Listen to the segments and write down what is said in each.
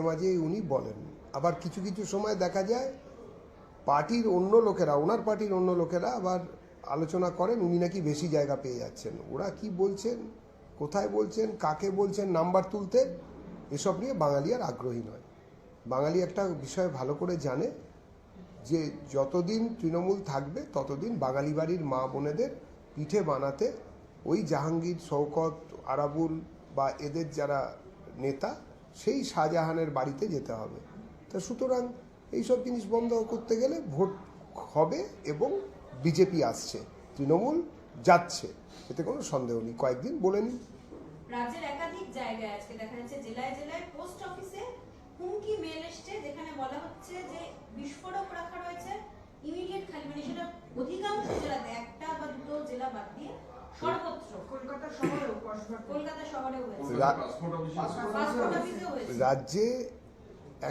মাঝে উনি বলেন। আবার কিছু কিছু সময় দেখা যায় পার্টির অন্য লোকেরা, ওনার পার্টির অন্য লোকেরা আবার আলোচনা করেন উনি নাকি বেশি জায়গা পেয়ে যাচ্ছেন। ওরা কি বলছেন, কোথায় বলছেন, কাকে বলছেন, নাম্বার তুলতে, এসব নিয়ে বাঙালি আর আগ্রহী নয়। বাঙালি একটা বিষয় ভালো করে জানে যে যতদিন তৃণমূল থাকবে ততদিন বাঙালি বাড়ির মা বোনেদের পিঠে বানাতে ওই জাহাঙ্গীর, শওকত, আরাবুল বা এদের যারা নেতা সেই শাহজাহানের বাড়িতে যেতে হবে। তা সুতরাং এইসব জিনিস বন্ধ করতে গেলে ভোট হবে এবং বিজেপি আসছে, তৃণমূল যাচ্ছে, এতে কোনো সন্দেহ নেই। কয়েকদিন বলে নিন। রাজ্যের একাধিক জায়গায় আজকে দেখা যাচ্ছে জেলায় জেলায় পোস্ট অফিসে হুমকি মেল এসছে, যেখানে বলা হচ্ছে যে বিস্ফোরক রাখা রয়েছে ইমিডিয়েট খালি, মানে সেটা অধিকাংশ জেলাতে, একটা বা দুটো জেলা বাদ দিয়ে সর্বত্র, কলকাতা শহরেও হয়েছে, পাসপোর্ট অফিসেও হয়েছে। রাজ্যে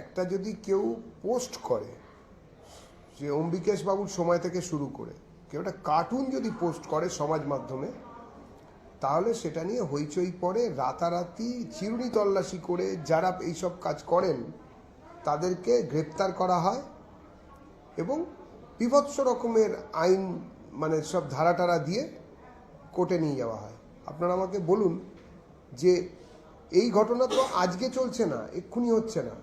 একটা যদি কেউ পোস্ট করে, যে অম্বিকেশ বাবুর সময় থেকে শুরু করে কেউ একটা কার্টুন যদি পোস্ট করে সমাজ মাধ্যমে, তাহলে সেটা নিয়ে হইচই পড়ে, রাতারাতি চিরুনি তল্লাশি করে যারা এইসব কাজ করেন তাদেরকে গ্রেপ্তার করা হয় এবং বিভৎস রকমের আইন, মানে সব ধারাটারা দিয়ে কোর্টে নিয়ে যাওয়া হয়। আপনারা আমাকে বলুন যে এই ঘটনা তো আজকে চলছে না, এক্ষুনি হচ্ছে না,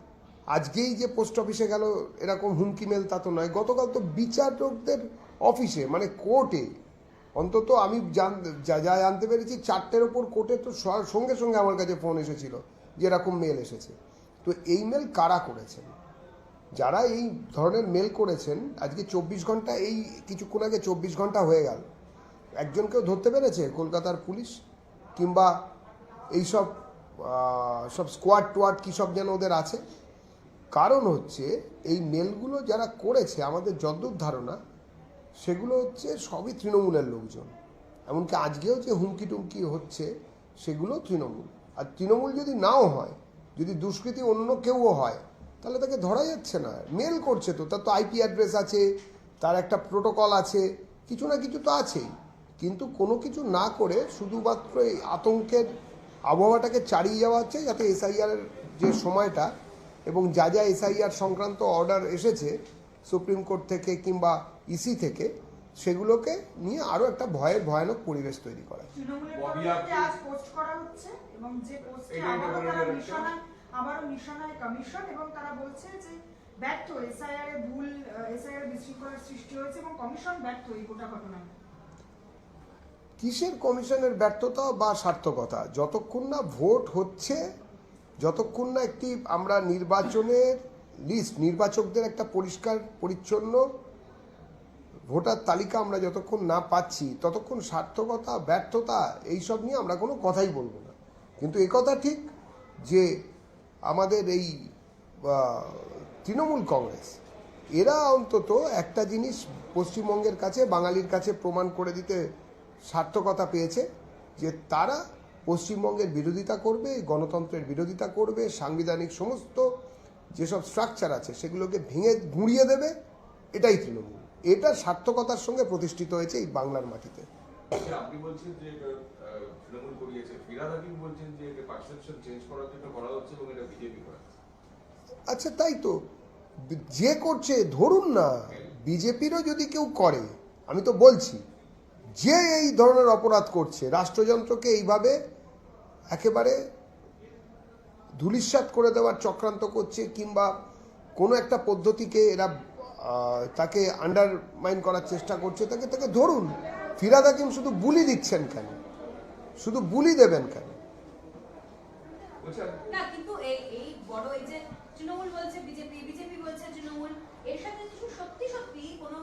আজকেই যে পোস্ট অফিসে গেল এরকম হুমকি মেল তা তো নয়। গতকাল তো বিচারকদের অফিসে, মানে কোর্টে, অন্তত আমি যা জানতে পেরেছি 4টের ওপর কোর্টে তো সঙ্গে সঙ্গে আমার কাছে ফোন এসেছিল যে এরকম মেল এসেছে। তো এই মেল কারা করেছেন? যারা এই ধরনের মেল করেছেন, আজকে 24 ঘন্টা, এই কিছুক্ষণ আগে 24 ঘন্টা হয়ে গেল, একজনকেও ধরতে পেরেছে কলকাতার পুলিশ? কিংবা এইসব সব স্কোয়াড টোয়াড কী সব যেন ওদের আছে। কারণ হচ্ছে এই মেলগুলো যারা করেছে, আমাদের যদ্দূর ধারণা, সেগুলো হচ্ছে সবই তৃণমূলের লোকজন। এমনকি আজকেও যে হুমকি টুমকি হচ্ছে সেগুলো তৃণমূল। আর তৃণমূল যদি নাও হয়, যদি দুষ্কৃতী অন্য কেউও হয়, তাহলে তাকে ধরা যাচ্ছে না। মেল করছে তো, তার তো আইপি অ্যাড্রেস আছে, তার একটা প্রোটোকল আছে, কিছু না কিছু তো আছেই। কিন্তু কোনো কিছু না করে শুধুমাত্র এই আতঙ্কের আবহাওয়াটাকে চালিয়ে যাওয়া হচ্ছে, যাতে এসআইআরের যে সময়টা এবং যা যা এসআইআর সংক্রান্ত অর্ডার এসেছে সুপ্রিম কোর্ট থেকে কিংবা ইসি থেকে, সেগুলোকে নিয়ে আরো একটা ভয়ানক পরিবেশ তৈরি করা। আবারও নিশানায় কমিশন, এবং তারা বলছে যে ব্যর্থ এসআইআর এ ভুল, এসআইআর বিশৃঙ্খলার সৃষ্টি হয়েছে এবং কমিশন ব্যর্থ এই গোটা ঘটনায়। কিসের কমিশনের ব্যর্থতা বা সার্থকতা? যতক্ষণ না ভোট হচ্ছে, যতক্ষণ না একটি আমরা নির্বাচনের লিস্ট, নির্বাচকদের একটা পরিষ্কার পরিচ্ছন্ন ভোটার তালিকা আমরা যতক্ষণ না পাচ্ছি, ততক্ষণ সার্থকতা ব্যর্থতা এইসব নিয়ে আমরা কোনো কথাই বলবো না। কিন্তু একথা ঠিক যে আমাদের এই তৃণমূল কংগ্রেস, এরা অন্তত একটা জিনিস পশ্চিমবঙ্গের কাছে, বাঙালির কাছে প্রমাণ করে দিতে সার্থকতা পেয়েছে, যে তারা পশ্চিমবঙ্গের বিরোধিতা করবে, গণতন্ত্রের বিরোধিতা করবে, সাংবিধানিক সমস্ত যেসব স্ট্রাকচার আছে সেগুলোকে ভেঙে গুঁড়িয়ে দেবে। এটাই তৃণমূল, এটা সার্থকতার সঙ্গে প্রতিষ্ঠিত হয়েছে এই বাংলার মাটিতে। আপনি বলছেন যে তৃণমূল করিয়েছে, ফিরহাদ হাকিম বলছেন যে পারসেপশন চেঞ্জ করার জন্য করা হচ্ছে এবং এটা বিজেপি করাচ্ছে। আচ্ছা, তাই তো, যে করছে, ধরুন না বিজেপিরও যদি কেউ করে, আমি তো বলছি যে এই ধরনের অপরাধ করছে, রাষ্ট্রযন্ত্রকে এইভাবে একেবারে ধূলিসাৎ করে দেওয়ার চক্রান্ত করছে, কিংবা কোনো একটা পদ্ধতিকে এরা তাকে আন্ডারমাইন করার চেষ্টা করছে, তাকে ধরুন। ফিরহাদ হাকিম শুধু বুলি দিচ্ছেন কেন? শুধু বুলি দেবেন কেন? না, কিন্তু এই বড় এই যে তৃণমূল বলছে বিজেপি, বিজেপি বলছে তৃণমূল, এর সাথে কিছু সত্যি সত্যি কোনো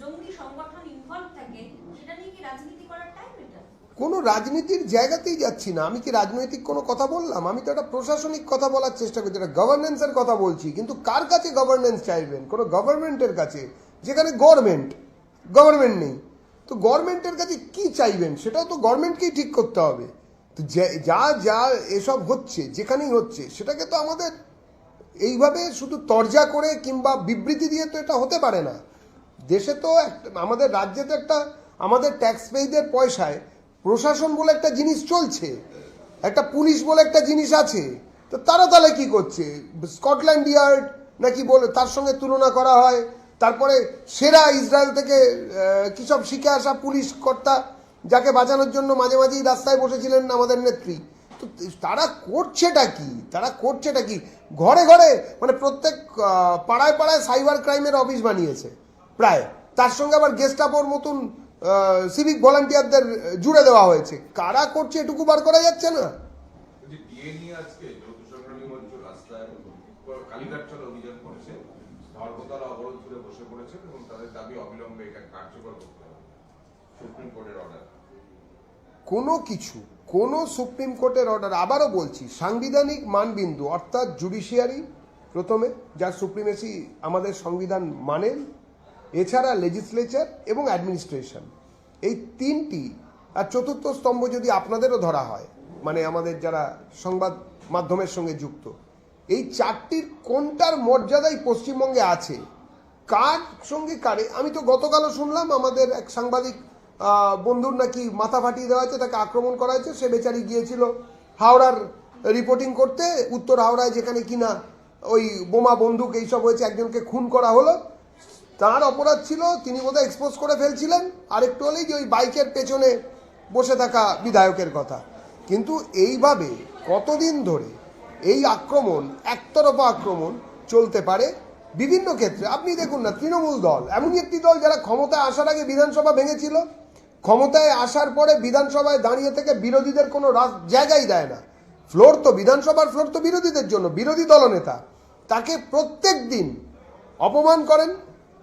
জঙ্গি সংগঠন ইনভলভ থাকে, সেটা নিয়ে কি রাজনীতি করার টাইম এটা? কোনো রাজনীতির জায়গাতেই যাচ্ছি না। আমি কি রাজনৈতিক কোনো কথা বললাম? আমি তো একটা প্রশাসনিক কথা বলার চেষ্টা করছি, একটা গভর্নেন্সের কথা বলছি। কিন্তু কার কাছে গভর্নেন্স চাইবেন? কোনো গভর্নমেন্টের কাছে, যেখানে গভর্নমেন্ট নেই। তো গভর্নমেন্টের কাছে কি চাইবেন সেটাও তো গভর্নমেন্টকেই ঠিক করতে হবে। তো যা এসব হচ্ছে, যেখানেই হচ্ছে, সেটাকে তো আমাদের এইভাবে শুধু তরজা করে কিংবা বিবৃতি দিয়ে তো এটা হতে পারে না। দেশে তো আমাদের রাজ্যে তো একটা, আমাদের ট্যাক্স পেইদের পয়সায় প্রশাসন বলে একটা জিনিস চলছে, একটা পুলিশ বলে একটা জিনিস আছে, তো তারা তাহলে কি করছে? স্কটল্যান্ড ইয়ার্ড নাকি বলে তার সঙ্গে তুলনা করা হয়। তারপরে সেরা ইসরায়েল থেকে কি সব শিখে আসা পুলিশ কর্তা, যাকে বাঁচানোর জন্য মাঝে মাঝেই রাস্তায় বসেছিলেন আমাদের নেত্রী। তো তারা করছেটা কি? ঘরে ঘরে মানে প্রত্যেক পাড়ায় পাড়ায় সাইবার ক্রাইমের অফিস বানিয়েছে প্রায়। তার সঙ্গে আবার গেস্টাপোর মতন সিভিক ভলান্টিয়ারদের জুড়ে দেওয়া হয়েছে। কারা করছে এটুকু বার করা যাচ্ছে না? ডিএ নিয়ে আজকে যৌথ সংগ্রামী মঞ্চ রাস্তায় কালীঘাট চলে অভিযান করেছে, ধর্মতলা অবরোধ করে বসে পড়েছেন এবং তাদের দাবি অবিলম্বে এটা কার্যকর করতে হবে সুপ্রিম কোর্টের অর্ডার। কোনো সুপ্রিম কোর্টের অর্ডার, আবারও বলছি, সাংবিধানিক মানবিন্দু অর্থাৎ জুডিশিয়ারি প্রথমে, যার সুপ্রিমেসি আমাদের সংবিধান মানেন, এছাড়া লেজিসলেচার এবং অ্যাডমিনিস্ট্রেশন, এই তিনটি, আর চতুর্থ স্তম্ভ যদি আপনাদেরও ধরা হয়, মানে আমাদের যারা সংবাদ মাধ্যমের সঙ্গে যুক্ত, এই চারটির কোনটার মর্যাদাই পশ্চিমবঙ্গে আছে, কার সঙ্গে কারে? আমি তো গতকালও শুনলাম আমাদের এক সাংবাদিক বন্ধুর নাকি মাথা ফাটিয়ে দেওয়া হয়েছে, তাকে আক্রমণ করা হয়েছে। সে বেচারি গিয়েছিল হাওড়ার রিপোর্টিং করতে, উত্তর হাওড়ায়, যেখানে কিনা ওই বোমা বন্দুক এইসব হয়েছে, একজনকে খুন করা হলো। তার অপরাধ ছিল, তিনি বোধহয় এক্সপোজ করে ফেলছিলেন, আরেকটু হলেই যে ওই বাইকের পেছনে বসে থাকা বিধায়কের কথা। কিন্তু এইভাবে কতদিন ধরে এই আক্রমণ, একতরফা আক্রমণ চলতে পারে বিভিন্ন ক্ষেত্রে? আপনি দেখুন না, তৃণমূল দল এমনই একটি দল যারা ক্ষমতায় আসার আগে বিধানসভা ভেঙেছিল, ক্ষমতায় আসার পরে বিধানসভায় দাঁড়িয়ে থেকে বিরোধীদের কোনো জায়গাই দেয় না। ফ্লোর তো বিধানসভার ফ্লোর তো বিরোধীদের জন্য, বিরোধী দলনেতা তাকে প্রত্যেক দিন অপমান করেন,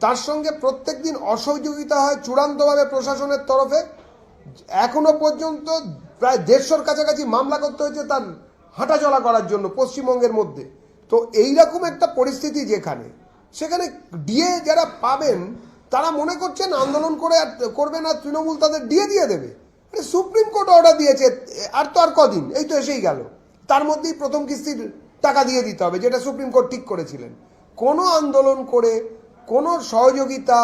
তার সঙ্গে প্রত্যেক দিন অসহযোগিতা হয় চূড়ান্তভাবে প্রশাসনের তরফে। এখনো পর্যন্ত প্রায় 150-র কাছাকাছি মামলা করতে হয়েছে তার হাঁটাচলা করার জন্য পশ্চিমবঙ্গের মধ্যে। তো এইরকম একটা পরিস্থিতি যেখানে, সেখানে ডিএ যারা পাবেন তারা মনে করছেন আন্দোলন করে করবে না, তৃণমূল তাদের ডিএ দিয়ে দেবে। সুপ্রিম কোর্ট অর্ডার দিয়েছে, আর কদিন, এই তো এসেই গেল, তার মধ্যেই প্রথম কিস্তির টাকা দিয়ে দিতে হবে, যেটা সুপ্রিম কোর্ট ঠিক করেছিলেন। কোনো আন্দোলন করে কোনো সহযোগিতা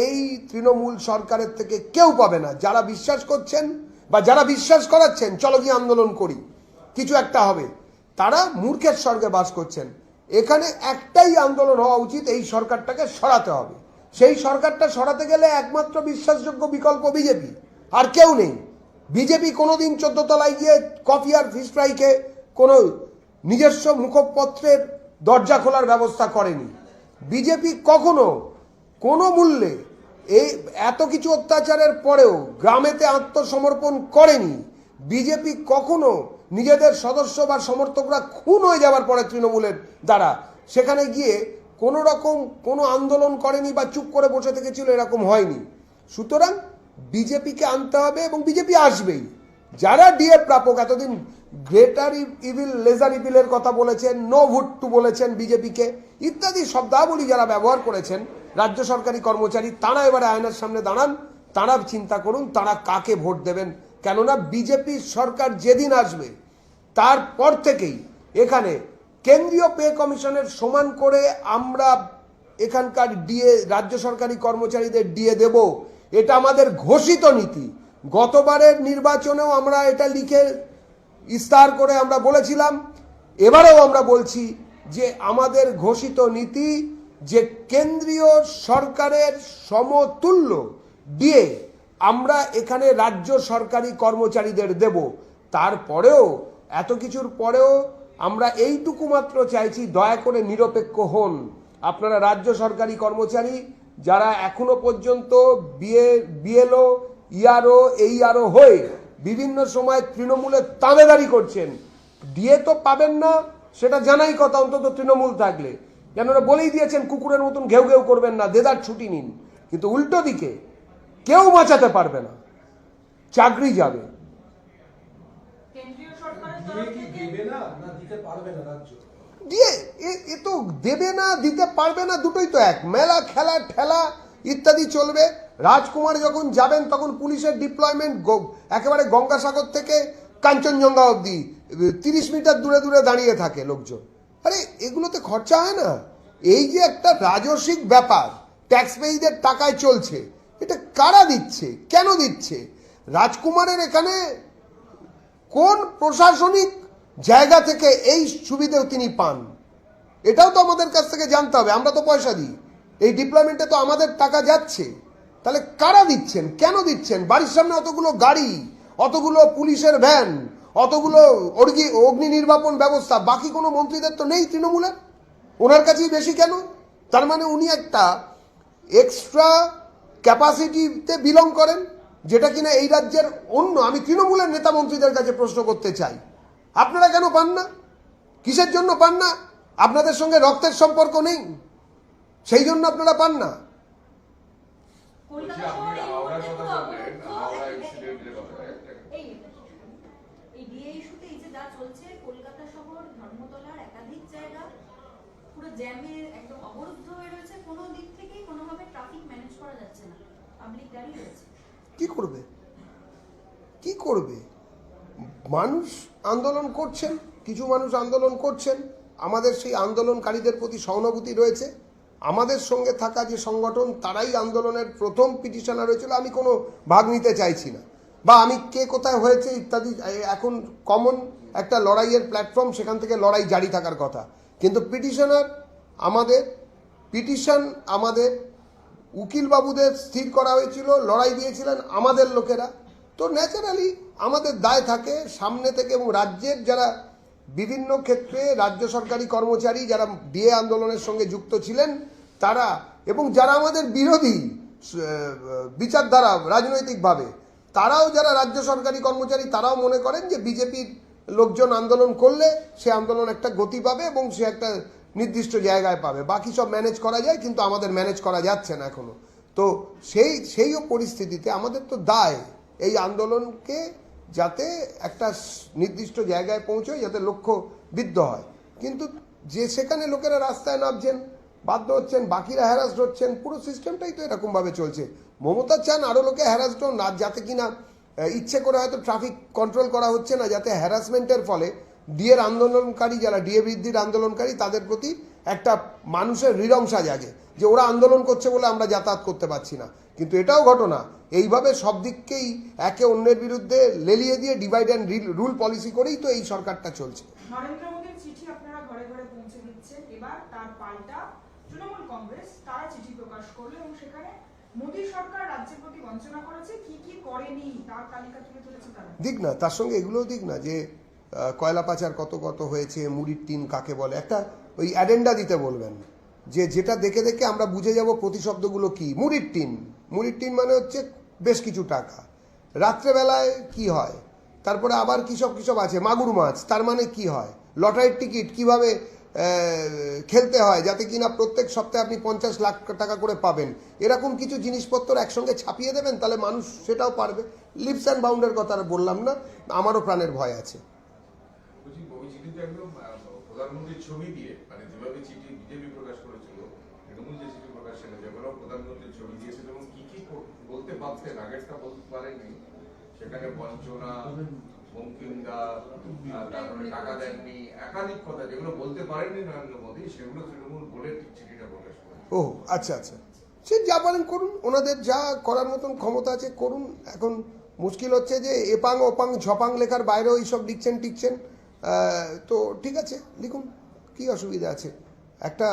এই তৃণমূল সরকারের থেকে কেউ পাবে না। যারা বিশ্বাস করছেন বা যারা বিশ্বাস করাচ্ছেন চলো গিয়ে আন্দোলন করি, কিছু একটা হবে, তারা মূর্খের স্বর্গে বাস করছেন। এখানে একটাই আন্দোলন হওয়া উচিত, এই সরকারটাকে সরাতে হবে। সেই সরকারটা সরাতে গেলে একমাত্র বিশ্বাসযোগ্য বিকল্প বিজেপি, আর কেউ নেই। বিজেপি কোনোদিন 14 তলায় গিয়ে কফি আর ফিশ ফ্রাই খেয়ে কোনো নিজস্ব মুখপত্রের দরজা খোলার ব্যবস্থা করেনি। বিজেপি কখনো কোনো মূল্যে এই এত কিছু অত্যাচারের পরেও গ্রামেতে আত্মসমর্পণ করেনি। বিজেপি কখনো নিজেদের সদস্য বা সমর্থকরা খুন হয়ে যাওয়ার পরে তৃণমূলের দ্বারা সেখানে গিয়ে কোনো রকম কোনো আন্দোলন করেনি বা চুপ করে বসে থেকেছিল, এরকম হয়নি। সুতরাং বিজেপিকে আনতে হবে এবং বিজেপি আসবেই। যারা ডিএ প্রাপক, এতদিন গ্রেটার ইভিল লেজার ইভিলের কথা বলেছেন, নো ভোট টু বলেছেন বিজেপিকে, ইত্যাদি শব্দাবলী যারা ব্যবহার করেছেন রাজ্য সরকারি কর্মচারী, তারা এবারে আয়নার সামনে দাঁড়ান, তারা চিন্তা করুন তারা কাকে ভোট দেবেন। কেননা বিজেপি সরকার যেদিন আসবে তারপর থেকেই এখানে কেন্দ্রীয় পে কমিশনের সমান করে আমরা এখানকার ডিএ, রাজ্য সরকারি কর্মচারীদের ডিএ দেব, এটা আমাদের ঘোষিত নীতি। গতবারের নির্বাচনেও আমরা এটা লিখে ইস্তাহার করে আমরা বলেছিলাম, এবারেও আমরা বলছি যে আমাদের ঘোষিত নীতি যে কেন্দ্রীয় সরকারের সমতুল্য ডিএ আমরা এখানে রাজ্য সরকারি কর্মচারীদের দেব। তারপরেও, এত কিছুর পরেও আমরা এইটুকু মাত্র চাইছি, দয়া করে নিরপেক্ষ হন। আপনারা রাজ্য সরকারি কর্মচারী যারা এখনো পর্যন্ত বিএলও, ইআরও, এইআরও হয়ে বিভিন্ন সময় তৃণমূলের তাবেদারি করছেন, ডিএ তো পাবেন না, সেটা জানাই কথা, অন্তত তৃণমূল থাকলে। কেননা বলেই দিয়েছেন কুকুরের মতন ঘেউ ঘেউ করবেন না, দেদার ছুটি নিন। কিন্তু উল্টো দিকে কেউ বাঁচাতে পারবে না, চাকরি যাবে। কেন্দ্রীয় সরকারের তরফ থেকে দেবে না না দিতে পারবে না রাজ্য দিয়ে এ তো দেবে না দিতে পারবে না, দুটোই তো এক। মেলা খেলা ঠেলা ইত্যাদি চলবে। রাজকুমার যখন যাবেন তখন পুলিশের ডিপ্লয়মেন্ট একেবারে গঙ্গাসাগর থেকে কাঞ্চনজঙ্ঘা অবধি 30 মিটার দূরে দূরে দাঁড়িয়ে থাকে লোকজন। আরে এগুলোতে খরচা হয় না? এই যে একটা রাজস্বিক ব্যাপার ট্যাক্স পেয়ীদের টাকায় চলছে, এটা কারা দিচ্ছে, কেন দিচ্ছে? রাজকুমারের এখানে কোন প্রশাসনিক জায়গা থেকে এই সুবিধেও তিনি পান? এটাও তো আমাদের কাছ থেকে জানতে হবে। আমরা তো পয়সা দিই, এই ডিপ্লয়মেন্টে তো আমাদের টাকা যাচ্ছে। তাহলে কারা দিচ্ছেন, কেন দিচ্ছেন? বাড়ির সামনে অতগুলো গাড়ি, অতগুলো পুলিশের ভ্যান, অতগুলো অগ্নি নির্বাপন ব্যবস্থা, বাকি কোনো মন্ত্রীদের তো নেই তৃণমূলের, ওনার কাছেই বেশি কেন? তার মানে উনি একটা এক্সট্রা ক্যাপাসিটিতে বিলং করেন, যেটা কিনা এই রাজ্যের অন্য, আমি তৃণমূলের নেতা মন্ত্রীদের কাছে প্রশ্ন করতে চাই, আপনারা কেন পান না? কিসের জন্য পান না? আপনাদের সঙ্গে রক্তের সম্পর্ক নেই, সেই জন্য আপনারা পান না? বলছি, কলকাতা আপনি শহরে এই হাওড়ার মুহূর্তে কথা পুরো বললেন, অবরুদ্ধ। হাওড়া ইনসিডেন্টের কথা। এই ডিএ ইস্যুতে এই যে যা চলছে, কলকাতা শহর ধর্মতলার একাধিক জায়গা পুরো জ্যামে একদম অবরুদ্ধ হয়ে রয়েছে, কোনো দিক থেকেই কোনোভাবে ট্রাফিক ম্যানেজ করা যাচ্ছে না, পাবলিক দাঁড়িয়ে রয়েছে। কি করবে, কি করবে? মানুষ আন্দোলন করছেন, কিছু মানুষ আন্দোলন করছেন, আমাদের সেই আন্দোলনকারীদের প্রতি সহানুভূতি রয়েছে। আমাদের সঙ্গে থাকা যে সংগঠন, তারাই আন্দোলনের প্রথম পিটিশনার হয়েছিল। আমি কোনো ভাগ নিতে চাইছি না, বা আমি কে কোথায় হয়েছে ইত্যাদি, এখন কমন একটা লড়াইয়ের প্ল্যাটফর্ম, সেখান থেকে লড়াই জারি থাকার কথা। কিন্তু পিটিশন আমাদের উকিল বাবুদের স্থির করা হয়েছিল, লড়াই দিয়েছিলেন আমাদের লোকেরা। তো ন্যাচারালি আমাদের দায় থাকে সামনে থেকে, এবং রাজ্যের যারা বিভিন্ন ক্ষেত্রে রাজ্য সরকারি কর্মচারী যারা ডিএ আন্দোলনের সঙ্গে যুক্ত ছিলেন তারা, এবং যারা আমাদের বিরোধী বিচারধারা রাজনৈতিকভাবে, তারাও যারা রাজ্য সরকারি কর্মচারী, তারাও মনে করেন যে বিজেপির লোকজন আন্দোলন করলে সে আন্দোলন একটা গতি পাবে এবং সে একটা নির্দিষ্ট জায়গায় পাবে, বাকি সব ম্যানেজ করা যায়, কিন্তু আমাদের ম্যানেজ করা যাচ্ছে না এখনো। তো সেইও পরিস্থিতিতে আমাদের তো দায় এই আন্দোলনকে যাতে একটা নির্দিষ্ট জায়গায় পৌঁছয়, যাতে লক্ষ্য বিদ্ধ হয়। কিন্তু যে সেখানে লোকেরা রাস্তায় নামছেন, বাধ্য হচ্ছেন, বাকিরা হ্যারাসড হচ্ছেন, পুরো সিস্টেমটাই তো এরকমভাবে চলছে। মমতা চান আরও লোকে হ্যারাসড হন না, যাতে কিনা ইচ্ছে করে হয়তো ট্রাফিক কন্ট্রোল করা হচ্ছে না, যাতে হ্যারাসমেন্টের ফলে ডিএর আন্দোলনকারী, যারা ডিএ বৃদ্ধির আন্দোলনকারী, তাদের প্রতি একটা মানুষের হৃদয়ংসা জাগে যে ওরা আন্দোলন করছে বলে আমরা যাতায়াত করতে পারছি না। কিন্তু এটাও ঘটনা, এইভাবে সব দিককেই একে অন্যের বিরুদ্ধে লেলিয়ে দিয়ে ডিভাইড অ্যান্ড রুল পলিসি করেই তো এই সরকারটা চলছে। নরেন্দ্র মোদীর চিঠি আপনারা ঘরে ঘরে পৌঁছে দিচ্ছেন, এবার তার পাল্টা তৃণমূল কংগ্রেস তারা চিঠি প্রকাশ করলো এবং সেখানে মোদী সরকার রাজ্যের প্রতি বঞ্চনা করেছে, কি কি করেনি তার তালিকা তুলে ধরেছে তারা। দিক না, তার সঙ্গে এগুলোও দিক না যে কয়লা পাচার কত কত হয়েছে, মুড়ির টিন কাকে বলে, একটা ওই অ্যাডেন্ডা দিতে বলবেন, যে যেটা দেখে দেখে আমরা বুঝে যাব প্রতিশব্দগুলো কি। মুড়ির টিন মানে হচ্ছে বেশ কিছু টাকা। রাত্রেবেলায় কি হয়, তারপরে আবার কিসব আছে, মাগুর মাছ, তার মানে কি হয়, লটারির টিকিট কিভাবে খেলতে হয় যাতে কিনা প্রত্যেক সপ্তাহে আপনি 50 লাখ টাকা করে পাবেন, এরকম কিছু জিনিসপত্র একসঙ্গে ছাপিয়ে দেবেন, তাহলে মানুষ সেটাও পারবে। লিপস অ্যান্ড বাউন্ডের কথা আর বললাম না, আমারও প্রাণের ভয় আছে। বলছি, ওই চিঠিতে একদম প্রধানমন্ত্রীর ছবি দিয়ে, মানে যেভাবে চিঠি বিজেপি প্রকাশ করেছিল, তৃণমূল যে চিঠি প্রকাশ ছিল, যেগুলো প্রধানমন্ত্রীর ছবি দিয়েছিল এবং কি কি বলতে পারতেন, আগেরটা বলতে পারেননি, সেখানে বঞ্চনা, বঙ্কিমদা, তারপরে টাকা দেননি, একাধিক কথা যেগুলো বলতে পারেননি নরেন্দ্র মোদী, সেগুলো তৃণমূল বলে চিঠিটা প্রকাশ করে। ও আচ্ছা, সে যা পারেন করুন, ওনাদের যা করার মতন ক্ষমতা আছে করুন। এখন মুশকিল হচ্ছে যে এপাং ওপাং ঝপাং লেখার বাইরেও এইসব লিখছেন টিকছেন, তো ঠিক আছে লিখুন, কি অসুবিধা আছে? একটা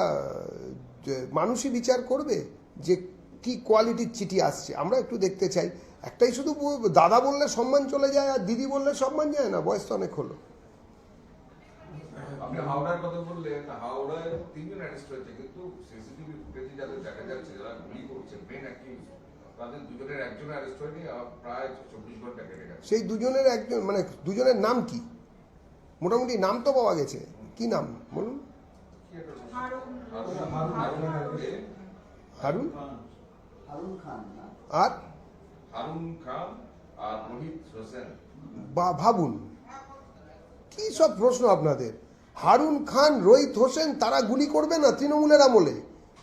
মানুষই বিচার করবে যে কি কোয়ালিটির চিঠি আসছে, আমরা একটু দেখতে চাই। একটাই শুধু দাদা বললে সম্মান চলে যায় আর দিদি বললে সম্মান যায় না, বয়স তো অনেক হলো। আপনি হাওড়ার কথা বললেন, হাওড়ায় 3 জন অ্যারেস্ট হয়েছে, কিন্তু সিসিটিভি ফুটেজে যাদের দেখা যাচ্ছে যারা গুলি করছে মেন অ্যাকিউজ, তাদের দুজনের একজন অ্যারেস্ট হয়নি, প্রায় 24 ঘন্টা কেটে গেছে। সেই দুজনের একজন, মানে দুজনের নাম কি? মোটামুটি নাম তো পাওয়া গেছে, কি নাম বলুন? হারুন আর হারুন খান আর রোহিত হোসেন। ভাবুন কি সব প্রশ্ন আপনাদের। হারুন খান, রোহিত হোসেন, তারা গুলি করবে না তৃণমূলের আমলে?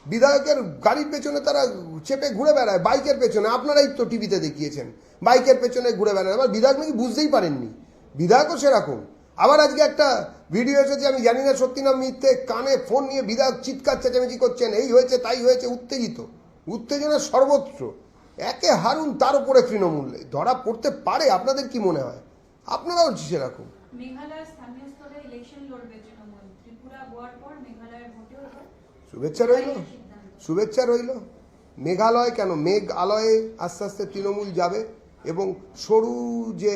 বিধায়কের গাড়ির পেছনে তারা চেপে ঘুরে বেড়ায়, বাইকের পেছনে, আপনারাই তো টিভিতে দেখিয়েছেন, বাইকের পেছনে ঘুরে বেড়ায়। আবার বিধায়ক নাকি বুঝতেই পারেননি, বিধায়কও সেরকম। আবার আজকে একটা ভিডিও এসেছে, আমি জানি না সত্যি না মিথ্যে, কানে ফোন নিয়ে বিধায়ক চিৎকার চেঁচামেচি করছেন, এই হয়েছে তাই হয়েছে, উত্তেজনা সর্বত্র। একে হারুন, তার উপরে তৃণমূল ধরা পড়তে পারে? আপনাদের কি মনে হয়? আপনারাও সেরকম। মেঘালয়ের স্থানীয় স্তরে ইলেকশন লড়বে তৃণমূল, ত্রিপুরা গোয়ার পর মেঘালয়ের ভোটেও এবার শুভেচ্ছা রইল, সিদ্ধান্ত। শুভেচ্ছা রইল। মেঘালয় কেন, মেঘ আলয়ে আস্তে আস্তে তৃণমূল যাবে এবং সরু যে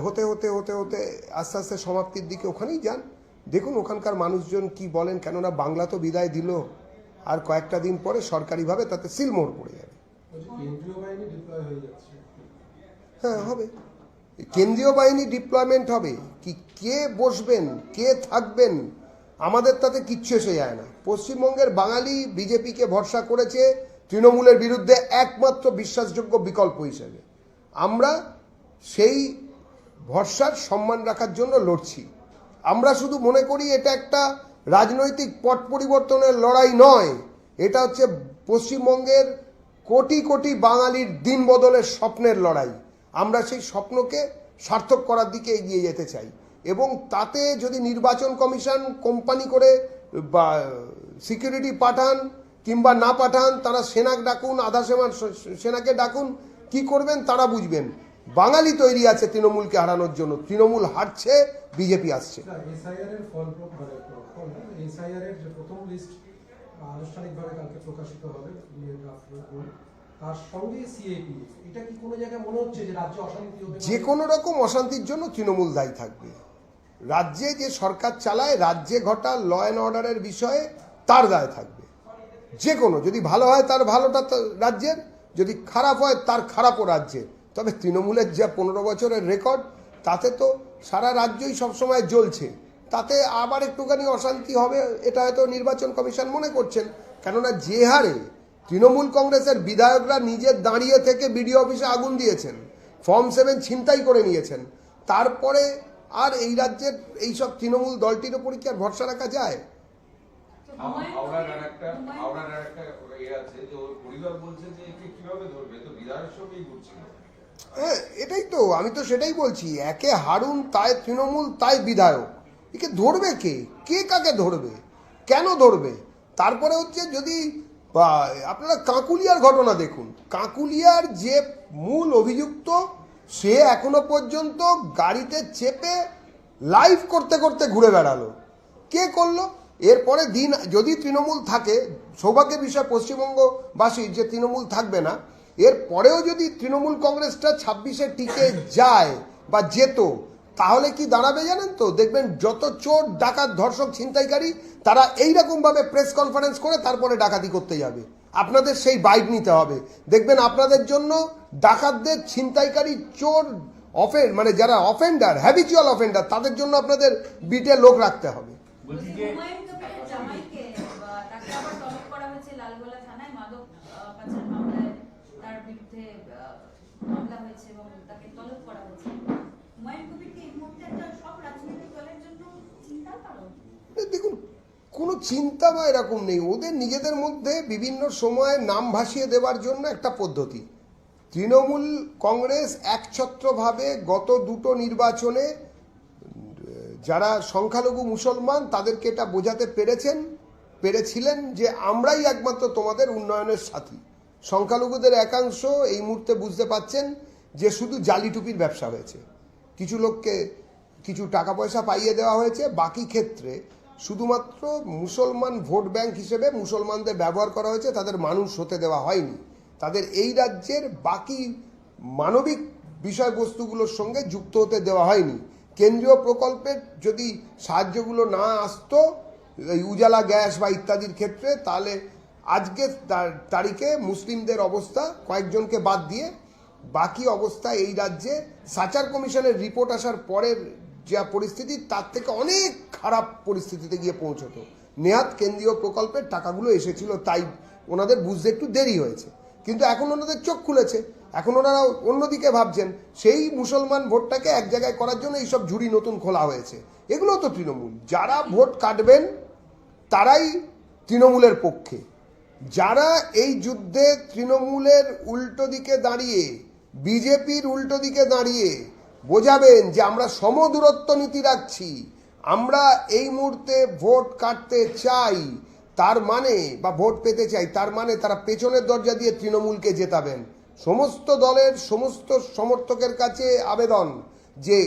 হতে হতে হতে হতে আস্তে আস্তে সমাপ্তির দিকে ওখানেই যান। দেখুন ওখানকার মানুষজন কি বলেন, কেননা বাংলা তো বিদায় দিল, আর কয়েকটা দিন পরে সরকারিভাবে তাতে সিলমোহর পড়ে যাবে। বলছি কেন্দ্রীয় বাহিনী ডিপ্লয় হয়ে যাচ্ছে। হ্যাঁ হবে, কেন্দ্রীয় বাহিনী ডিপ্লয়মেন্ট হবে, কি কে বসবেন কে থাকবেন আমাদের তাতে কিচ্ছু এসে যায় না। পশ্চিমবঙ্গের বাঙালি বিজেপিকে ভরসা করেছে তৃণমূলের বিরুদ্ধে একমাত্র বিশ্বাসযোগ্য বিকল্প হিসেবে। আমরা সেই ভরসার সম্মান রাখার জন্য লড়ছি। আমরা শুধু মনে করি এটা একটা রাজনৈতিক পট পরিবর্তনের লড়াই নয়, এটা হচ্ছে পশ্চিমবঙ্গের কোটি কোটি বাঙালির দিন বদলের স্বপ্নের লড়াই। আমরা সেই স্বপ্নকে সার্থক করার দিকে এগিয়ে যেতে চাই এবং তাতে যদি নির্বাচন কমিশন কোম্পানি করে বা সিকিউরিটি পাঠান কিংবা না পাঠান, তারা সেনা ডাকুন, আধা সেনাকে ডাকুন, কি করবেন তারা বুঝবেন। বাঙালি তৈরি আছে তৃণমূলকে হারানোর জন্য, তৃণমূল হারছে, বিজেপি আসছে। এসআইআর এর ফল এসআইআর এর যে প্রথম লিস্ট আনুষ্ঠানিকভাবে কালকে প্রকাশিত হবে, তার সঙ্গে সিএপি, এটা কি কোনো জায়গায় মনে হচ্ছে যে রাজ্যে অশান্তি হবে? যে কোনো রকম অশান্তির জন্য তৃণমূল দায়ী থাকবে। রাজ্যে যে সরকার চালায়, রাজ্যে ঘটা ল অ্যান্ড অর্ডারের বিষয়ে তার দায় থাকবে। যে কোনো, যদি ভালো হয় তার ভালোটা রাজ্যের, যদি খারাপ হয় তার খারাপও রাজ্যের। তবে তৃণমূলের যা 15 বছরের রেকর্ড, তাতে তো সারা রাজ্যই সবসময় জ্বলছে, তাতে আবার একটুখানি অশান্তি হবে এটা হয়তো নির্বাচন কমিশন মনে করছেন। কেননা যে হারে তৃণমূল কংগ্রেসের বিধায়করা নিজে দাঁড়িয়ে থেকে বিডিও অফিসে আগুন দিয়েছেন, ফর্ম 7 ছিনতাই করে নিয়েছেন, তারপরে আর এই রাজ্যের এইসব তৃণমূল দলটির ওপর কি আর ভরসা রাখা যায়? তো হুমায়ুন হাওড়ার কবির- একটা আছে যে ওর পরিবার বলছে যে একে কিভাবে ধরবে, তো বিধায়কের সঙ্গেই ঘুরছিল। হ্যাঁ এটাই তো, আমি তো সেটাই বলছি, একে হারুন তাই তৃণমূল তাই বিধায়ক, একে ধরবে কে, কে কাকে ধরবে, কেন ধরবে? তারপরে হচ্ছে যদি আপনারা কাঁকুলিয়ার ঘটনা দেখুন, কাঁকুলিয়ার যে মূল অভিযুক্ত সে এখনো পর্যন্ত গাড়িতে চেপে লাইভ করতে করতে ঘুরে বেড়ালো, কে করলো? এরপরে দিন যদি তৃণমূল থাকে, সৌভাগ্যের বিষয় পশ্চিমবঙ্গবাসী যে তৃণমূল থাকবে না, এর পরেও যদি তৃণমূল কংগ্রেসটা 26-এ টিকে যায় বা যেত, তাহলে কি দাঁড়াবে জানেন তো? দেখবেন যত চোর ডাকাত ধর্ষক ছিনতাইকারী তারা এইরকমভাবে প্রেস কনফারেন্স করে তারপরে ডাকাতি করতে যাবে। আপনাদের সেই বাইক নিতে হবে, দেখবেন আপনাদের জন্য ডাকাতদের, ছিনতাইকারী, চোর, মানে যারা অফেন্ডার, হ্যাবিচুয়াল অফেন্ডার, তাদের জন্য আপনাদের বিটে লোক রাখতে হবে। বলছি হুমায়ুন কবিরের জামাইকে তাকে আবার তলব করা হয়েছে লালগোলা থানায় মাদক পাচার মামলায়, তার বিরুদ্ধে মামলা হয়েছে এবং তাকে তলব করা হয়েছে। হুমায়ুন কবিরকে এই মুহূর্তে একটা সব রাজনৈতিক দলের জন্য চিন্তার কারণ। দেখুন কোনো চিন্তা বা এরকম নেই, ওদের নিজেদের মধ্যে বিভিন্ন সময়ে নাম ভাসিয়ে দেওয়ার জন্য একটা পদ্ধতি। তৃণমূল কংগ্রেস একছত্রভাবে গত দুটো নির্বাচনে যারা সংখ্যালঘু মুসলমান তাদেরকে এটা বোঝাতে পেরেছিলেন যে আমরাই একমাত্র তোমাদের উন্নয়নের সাথী। সংখ্যালঘুদের একাংশ এই মুহূর্তে বুঝতে পাচ্ছেন যে শুধু জালি টুপির ব্যবসা হয়েছে, কিছু লোককে কিছু টাকা পয়সা পাইয়ে দেওয়া হয়েছে, বাকি ক্ষেত্রে শুধুমাত্র মুসলমান ভোট ব্যাংক হিসেবে মুসলমানদের ব্যবহার করা হয়েছে, তাদের মানুষ হতে দেওয়া হয়নি, তাদের এই রাজ্যের বাকি মানবিক বিষয়বস্তুগুলোর সঙ্গে যুক্ত হতে দেওয়া হয়নি। কেন্দ্রীয় প্রকল্পের যদি সাহায্যগুলো না আসতো এই উজালা গ্যাস বা ইত্যাদির ক্ষেত্রে, তাহলে আজকে তারিখে মুসলিমদের অবস্থা, কয়েকজনকে বাদ দিয়ে বাকি অবস্থা এই রাজ্যে সাচার কমিশনের রিপোর্ট আসার পরের যা পরিস্থিতি, তার থেকে অনেক খারাপ পরিস্থিতিতে গিয়ে পৌঁছতো। নেহাত কেন্দ্রীয় প্রকল্পের টাকাগুলো এসেছিল, তাই ওনাদের বুঝতে একটু দেরি হয়েছে, কিন্তু এখন ওনাদের চোখ খুলেছে, এখন ওনারা অন্যদিকে ভাবছেন। সেই মুসলমান ভোটটাকে এক জায়গায় করার জন্য এইসব ঝুড়ি নতুন খোলা হয়েছে। এগুলো তো তৃণমূল, যারা ভোট কাটবেন তারাই তৃণমূলের পক্ষে। যারা এই যুদ্ধে তৃণমূলের উল্টো দিকে দাঁড়িয়ে, বিজেপির উল্টো দিকে দাঁড়িয়ে বোঝাবেন যে আমরা সমদূরত্ব নীতি রাখছি, আমরা এই মুহূর্তে ভোট কাটতে চাই, তার মানে বা ভোট পেতে চাই, তার মানে তারা পেছনের দরজা দিয়ে তৃণমূলকে জেতাবেন। সমস্ত দলের সমস্ত সমর্থকের কাছে আবেদন যে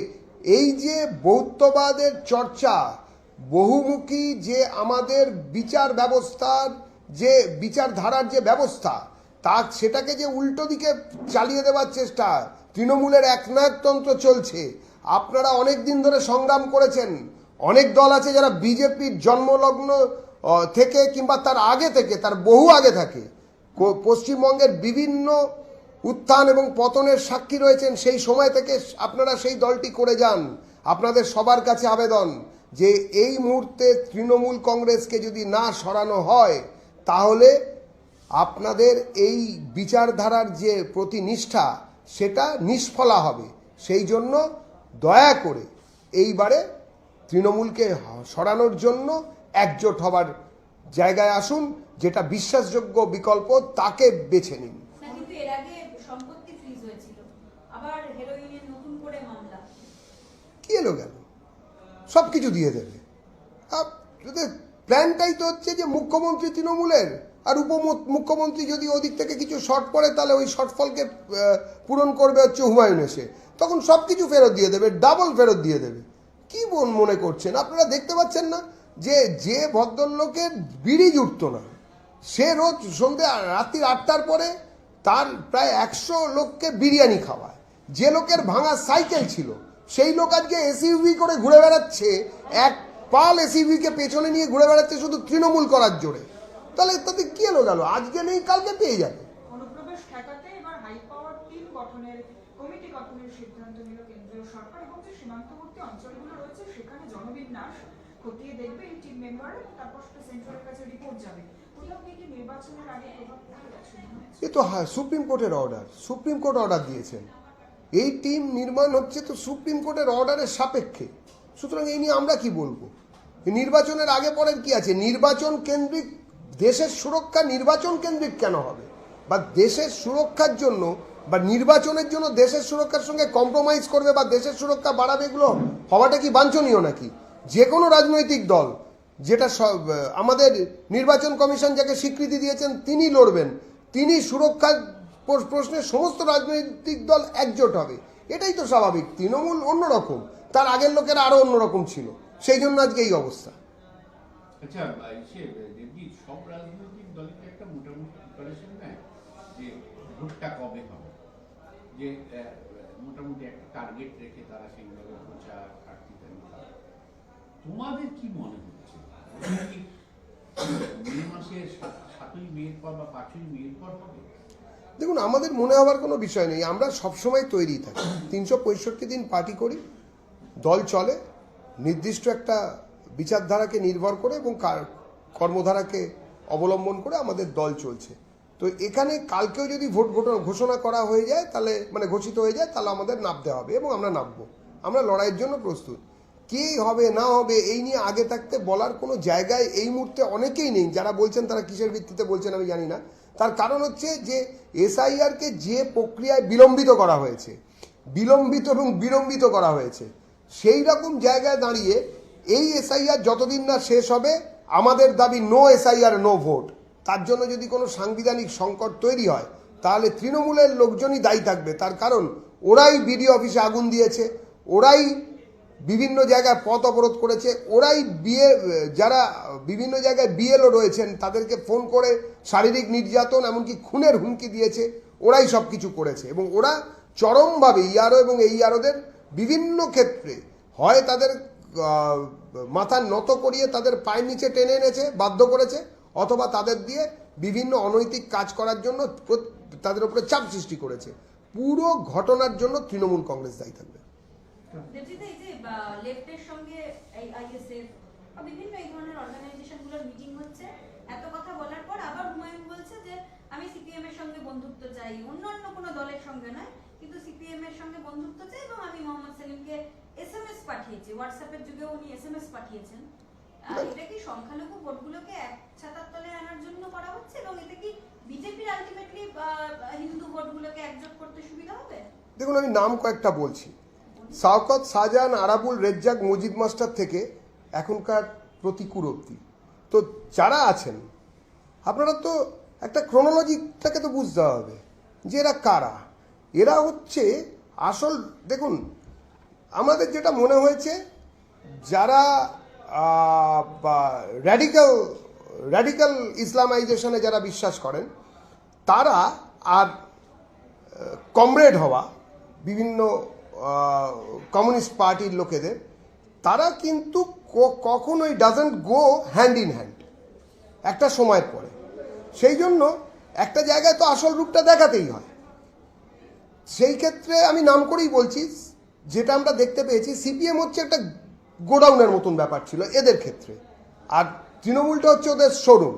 এই যে বৌদ্ধবাদের চর্চা, বহুমুখী যে আমাদের বিচার ব্যবস্থার যে বিচারধারার যে ব্যবস্থা, তা সেটাকে যে উল্টো দিকে চালিয়ে দেওয়ার চেষ্টা, তৃণমূলের একনায়কতন্ত্র চলছে। আপনারা অনেক দিন ধরে সংগ্রাম করেছেন, অনেক দল আছে যারা বিজেপির জন্মলগ্ন থেকে কিংবা তার আগে থেকে, তার বহু আগে থাকে পশ্চিমবঙ্গের বিভিন্ন উত্থান এবং পতনের সাক্ষী রয়েছেন। সেই সময় থেকে আপনারা সেই দলটি করে যান। আপনাদের সবার কাছে আবেদন যে এই মুহূর্তে তৃণমূল কংগ্রেসকে যদি না সরানো হয় তাহলে আপনাদের এই বিচারধারার যে প্রতিনিষ্ঠা সেটা নিষ্ফলা হবে। সেই জন্য দয়া করে এইবারে তৃণমূলকে সরানোর জন্য একজোট হবার জায়গায় আসুন, যেটা বিশ্বাসযোগ্য বিকল্প তাকে বেছে নিন। না, কিন্তু এর আগে সম্পত্তি ফ্রিজ হয়েছিল, আবার হেরোইনের নতুন করে মামলা। কি এলো গেল, সব কিছু দিয়ে দেবে। প্ল্যানটাই তো হচ্ছে যে মুখ্যমন্ত্রী তৃণমূলের, আর মুখ্যমন্ত্রী যদি ওদিক থেকে কিছু শর্ট পড়ে তাহলে ওই শর্টফলকে পূরণ করবে হচ্ছে হুমায়ুন এসে, তখন সব কিছু ফেরত দিয়ে দেবে, ডাবল ফেরত দিয়ে দেবে। কি মনে করছেন আপনারা? দেখতে পাচ্ছেন না যে ভদ্রলোকের বিড়ি জুটত না, সে রোজ সন্ধ্যে রাত্রি 8টার পরে তার প্রায় 100 লোককে বিরিয়ানি খাওয়ায়। যে লোকের ভাঙা সাইকেল ছিল সেই লোক আজকে এসইউভি করে ঘুরে বেড়াচ্ছে, এক পাল এসইউভিকে পেছনে নিয়ে ঘুরে বেড়াচ্ছে শুধু তৃণমূল করার জোরে। তাহলে তাতে কি এলো গেল? আজকে নেই কালকে পেয়ে যাবে। অনুপ্রবেশ ঠেকাতে এবার হাই পাওয়ার টিম গঠনের কমিটি গঠনের সিদ্ধান্ত নিল কেন্দ্রীয় সরকার, এবং যে সীমান্তবর্তী অঞ্চলগুলো রয়েছে সেখানে জনবিন্যাস খতিয়ে দেখবে এই টিম মেম্বার, তারপর সেটা সেন্ট্রালের কাছে রিপোর্ট যাবে। কোথাও কি নির্বাচনের আগে প্রভাব পড়ে যাচ্ছে? এ তো সুপ্রিম কোর্টের অর্ডার, সুপ্রিম কোর্ট অর্ডার দিয়েছেন। এই টিম নির্মাণ হচ্ছে তো সুপ্রিম কোর্টের অর্ডারের সাপেক্ষে। সুতরাং এই নিয়ে আমরা কি বলবো? নির্বাচনের আগে পরের কি আছে? নির্বাচন কেন্দ্রিক, দেশের সুরক্ষা নির্বাচন কেন্দ্রিক কেন হবে? বা দেশের সুরক্ষার জন্য বা নির্বাচনের জন্য দেশের সুরক্ষার সঙ্গে কম্প্রোমাইজ করবে বা দেশের সুরক্ষা বাড়াবে, এগুলো হওয়াটা কি বাঞ্ছনীয় নাকি? যে কোনো রাজনৈতিক দল, যেটা আমাদের নির্বাচন কমিশন যাকে স্বীকৃতি দিয়েছেন তিনি লড়বেন, তিনি সুরক্ষার প্রশ্নে সমস্ত রাজনৈতিক দল একজোট হবে, এটাই তো স্বাভাবিক। তৃণমূল অন্যরকম, তার আগের লোকেরা আরো অন্যরকম ছিল, সেই জন্য আজকে এই অবস্থা। আচ্ছা, দেবজি, সব রাজনৈতিক দলকে একটা মোটামুটি প্রিপারেশন নেয় যে ভোটটা কবে হবে, যে মোটামুটি একটা টার্গেট রেখে তারা সেইভাবে প্রচার প্রার্থীদের। তোমাদের কি মনে হচ্ছে মে মাসের 7ই মের পর বা 5ই মের পর হবে? দেখুন, আমাদের মনে হওয়ার কোনো বিষয় নেই, আমরা সবসময় তৈরি থাকি। 365 দিন পার্টি করি, দল চলে নির্দিষ্ট একটা বিচারধারাকে নির্ভর করে এবং কর্মধারাকে অবলম্বন করে আমাদের দল চলছে। তো এখানে কালকেও যদি ভোট ঘোষণা করা হয়ে যায়, তাহলে মানে ঘোষিত হয়ে যায়, তাহলে আমাদের নামতে হবে এবং আমরা নামবো। আমরা লড়াইয়ের জন্য প্রস্তুত। কে হবে না হবে এই নিয়ে আগে থাকতে বলার কোনো জায়গায় এই মুহূর্তে অনেকেই নেই। যারা বলছেন তারা কিসের ভিত্তিতে বলছেন আমি জানি না। তার কারণ হচ্ছে যে এসআইআরকে যে প্রক্রিয়ায় বিলম্বিত করা হয়েছে, বিলম্বিত করা হয়েছে, সেই রকম জায়গায় দাঁড়িয়ে এই এসআইআর যতদিন না শেষ হবে, আমাদের দাবি নো এসআইআর নো ভোট। তার জন্য যদি কোনো সাংবিধানিক সংকট তৈরি হয় তাহলে তৃণমূলের লোকজনই দায়ী থাকবে। তার কারণ ওরাই বিডিও অফিসে আগুন দিয়েছে, ওরাই বিভিন্ন জায়গায় পথ অবরোধ করেছে, ওরাই যারা বিভিন্ন জায়গায় বিএলও রয়েছেন তাদেরকে ফোন করে শারীরিক নির্যাতন এমনকি খুনের হুমকি দিয়েছে, ওরাই সব কিছু করেছে। এবং ওরা চরমভাবে ইআরও এবং এইআরওদের বিভিন্ন ক্ষেত্রে হয় তাদের মাথা নত করিয়ে তাদের পায়ের নিচে টেনে এনেছে, বাধ্য করেছে, অথবা তাদের দিয়ে বিভিন্ন অনৈতিক কাজ করার জন্য তাদের উপরে চাপ সৃষ্টি করেছে। পুরো ঘটনার জন্য তৃণমূল কংগ্রেস দায়ী থাকবে। দেবজিৎ, এই যে লেফটের সঙ্গে এই আইএসএফ বিভিন্ন এই ধরনের অর্গানাইজেশনগুলোর মিটিং হচ্ছে, এত কথা বলার পর আবার হুমায়ুন বলছে যে আমি সিপিএম এর সঙ্গে বন্ধুত্ব চাই, অন্যান্য কোনো দলের সঙ্গে নয়, কিন্তু সিপিএম এর সঙ্গে বন্ধুত্ব চাই, এবং আমি মোহাম্মদ সেলিমকে এসএমএস পাঠিয়েছি, হোয়াটসঅ্যাপের যুগে উনি এসএমএস পাঠিয়েছেন। এটা কি সংখ্যালঘু ভোটগুলোকে এক ছাতার তলে আনার জন্য করা হচ্ছে, এবং এতে কি বিজেপির আলটিমেটলি হিন্দু ভোটগুলোকে একজোট করতে সুবিধা হবে? দেখুন, আমি নাম কয়েকটা বলছি, শওকত, শাহজাহান, আরাবুল, রেজ্জাক, মজিদ মাস্টার থেকে এখনকার প্রতিকূল অবধি। তো যারা আছেন আপনারা তো একটা ক্রোনোলজিটাকে তো বুঝতে হবে যে এরা কারা। এরা হচ্ছে আসল, দেখুন আমাদের যেটা মনে হয়েছে, যারা র্যাডিক্যাল ইসলামাইজেশনে যারা বিশ্বাস করেন, তারা আর কমরেড হওয়া বিভিন্ন কমিউনিস্ট পার্টির লোকেদের, তারা কিন্তু কখনোই doesn't go hand in hand একটা সময়ের পরে। সেই জন্য একটা জায়গায় তো আসল রূপটা দেখাতেই হয়। সেই ক্ষেত্রে আমি নাম করেই বলছি, যেটা আমরা দেখতে পেয়েছি, সিপিএম হচ্ছে একটা গোডাউনের মতন ব্যাপার ছিল এদের ক্ষেত্রে, আর তৃণমূলটা হচ্ছে ওদের শোরুম।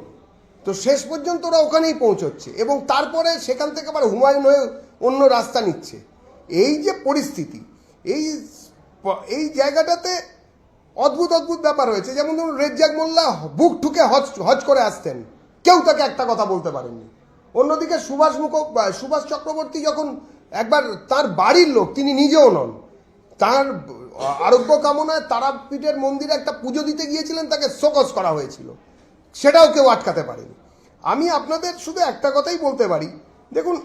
তো শেষ পর্যন্ত ওরা ওখানেই পৌঁছচ্ছে এবং তারপরে সেখান থেকে আবার হুমায়ুন হয়ে অন্য রাস্তা নিচ্ছে। এই যে পরিস্থিতি, এই জায়গাটাতে অদ্ভুত অদ্ভুত ব্যাপার হয়েছে। যেমন ধরুন, রেজ্জাক মোল্লা বুক ঠুকে হজ করে আসতেন, কেউ তাকে একটা কথা বলতে পারেননি। অন্যদিকে সুভাষ চক্রবর্তী যখন একবার তার বাড়ির লোক, তিনি নিজেও নন, তার আরোগ্য কামনায় তারাপীঠের মন্দিরে একটা পুজো দিতে গিয়েছিলেন, তাকে শোকজ করা হয়েছিল, সেটাও কেউ আটকাতে পারেনি। আমি আপনাদের শুধু একটা কথাই বলতে পারি, দেখুন,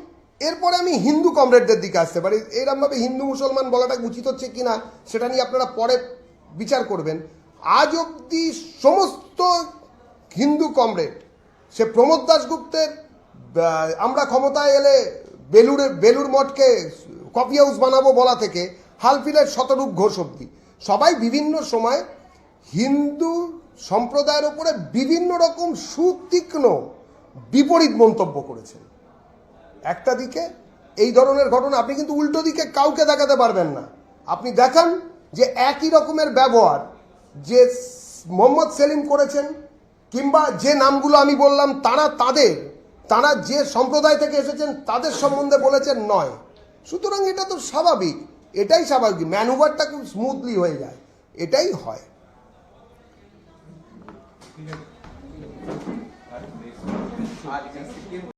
এরপরে আমি হিন্দু কমরেডদের দিকে আসতে পারি। এরকমভাবে হিন্দু মুসলমান বলাটা উচিত হচ্ছে কিনা সেটা নিয়ে আপনারা পরে বিচার করবেন। আজ অবধি সমস্ত হিন্দু কমরেড, সে প্রমোদ দাশগুপ্তের আমরা ক্ষমতায় এলে বেলুর মঠকে কফি হাউস বানাবো বলা থেকে হালফিলের শতরূপ ঘোষ অবধি, সবাই বিভিন্ন সময় হিন্দু সম্প্রদায়ের উপরে বিভিন্ন রকম সুতীক্ষ্ণ বিপরীত মন্তব্য করেছেন। একটা দিকে এই ধরনের ঘটনা আপনি কিন্তু উল্টো দিকে কাউকে দেখাতে পারবেন না। আপনি দেখান যে একই রকমের ব্যবহার যে মোহাম্মদ সেলিম করেছেন, কিংবা যে নামগুলো আমি বললাম, তারা যে সম্প্রদায় থেকে এসেছেন তাদের সম্বন্ধে বলেছেন, নয়। সুতরাং এটা তো স্বাভাবিক, এটাই স্বাভাবিক, ম্যানুভারটা খুব স্মুথলি হয়ে যায়, এটাই হয়। ঠিক আছে।